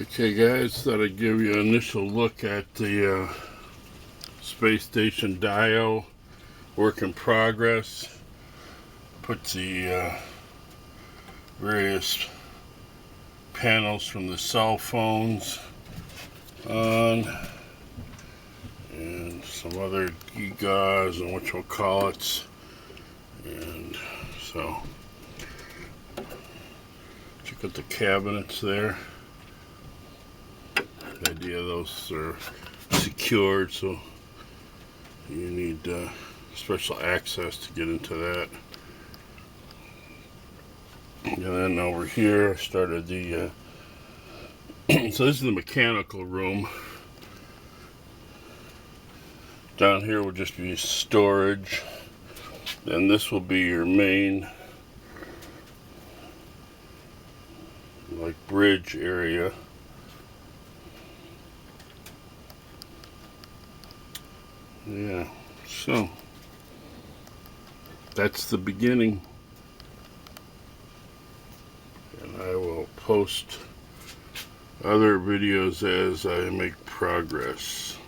Okay guys, thought I'd give you an initial look at the space station dial, work in progress. Put the various panels from the cell phones on, and some other gewgaws and what you'll call it. And so, check out the cabinets there. The idea of those are secured, so you need special access to get into that. And then over here I started the so this is the mechanical room. Down here will just be storage. Then this will be your main bridge area. Yeah, so that's the beginning, and I will post other videos as I make progress.